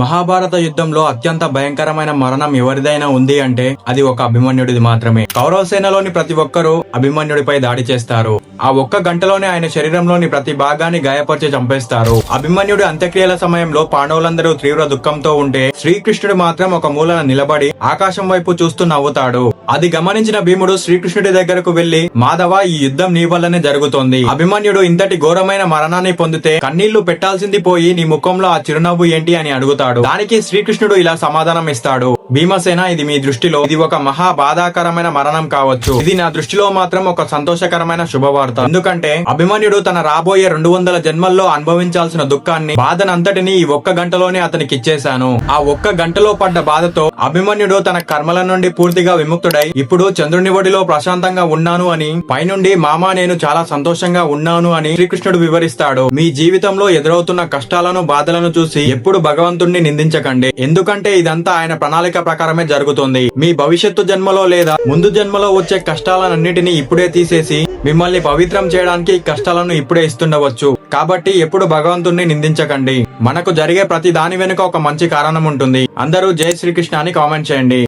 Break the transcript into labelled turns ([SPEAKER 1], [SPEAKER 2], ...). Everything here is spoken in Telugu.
[SPEAKER 1] మహాభారత యుద్ధంలో అత్యంత భయంకరమైన మరణం ఎవరిదైనా ఉంది అంటే అది ఒక అభిమన్యుడిది మాత్రమే. కౌరవ సేనలోని ప్రతి ఒక్కరూ అభిమన్యుడిపై దాడి చేస్తారు. ఆ ఒక్క గంటలోనే ఆయన శరీరంలోని ప్రతి భాగాన్ని గాయపరిచి చంపేస్తారు. అభిమన్యుడి అంత్యక్రియల సమయంలో పాండవులందరూ తీవ్ర దుఃఖంతో ఉంటే శ్రీకృష్ణుడు మాత్రం ఒక మూలన నిలబడి ఆకాశం వైపు చూస్తూ నవ్వుతాడు. అది గమనించిన భీముడు శ్రీకృష్ణుడి దగ్గరకు వెళ్లి, మాధవ, ఈ యుద్ధం నీ వల్లనే జరుగుతోంది. అభిమన్యుడు ఇంతటి ఘోరమైన మరణాన్ని పొందితే కన్నీళ్లు పెట్టాల్సింది పోయి నీ ముఖంలో ఆ చిరునవ్వు ఏంటి అని అడుగుతాడు. దానికి శ్రీకృష్ణుడు ఇలా సమాధానం ఇస్తాడు, భీమసేన, ఇది మీ దృష్టిలో ఇది ఒక మహా బాధాకరమైన మరణం కావచ్చు. ఇది నా దృష్టిలో మాత్రం ఒక సంతోషకరమైన శుభవార్త. ఎందుకంటే అభిమన్యుడు తన రాబోయే 200 జన్మల్లో అనుభవించాల్సిన దుఃఖాన్ని, బాధనంతటిని ఈ ఒక్క గంటలోనే అతనికి ఇచ్చేశాను. ఆ ఒక్క గంటలో పడ్డ బాధతో అభిమన్యుడు తన కర్మల నుండి పూర్తిగా విముక్తుడై ఇప్పుడు చంద్రుని ఒడిలో ప్రశాంతంగా ఉన్నాను అని, పైనుండి మామా నేను చాలా సంతోషంగా ఉన్నాను అని శ్రీకృష్ణుడు వివరిస్తాడు. మీ జీవితంలో ఎదురవుతున్న కష్టాలను, బాధలను చూసి ఎప్పుడు భగవంతుణ్ణి నిందించకండి. ఎందుకంటే ఇదంతా ఆయన ప్రణాళిక ప్రకారమే జరుగుతుంది. మీ భవిష్యత్తు జన్మలో లేదా ముందు జన్మలో వచ్చే కష్టాలన్నిటినీ ఇప్పుడే తీసేసి మిమ్మల్ని పవిత్రం చేయడానికి కష్టాలను ఇప్పుడే ఇస్తుండవచ్చు. కాబట్టి ఎప్పుడు భగవంతుణ్ణి నిందించకండి. మనకు జరిగే ప్రతి దాని వెనుక ఒక మంచి కారణం ఉంటుంది. అందరూ జై శ్రీకృష్ణ అని కామెంట్ చేయండి.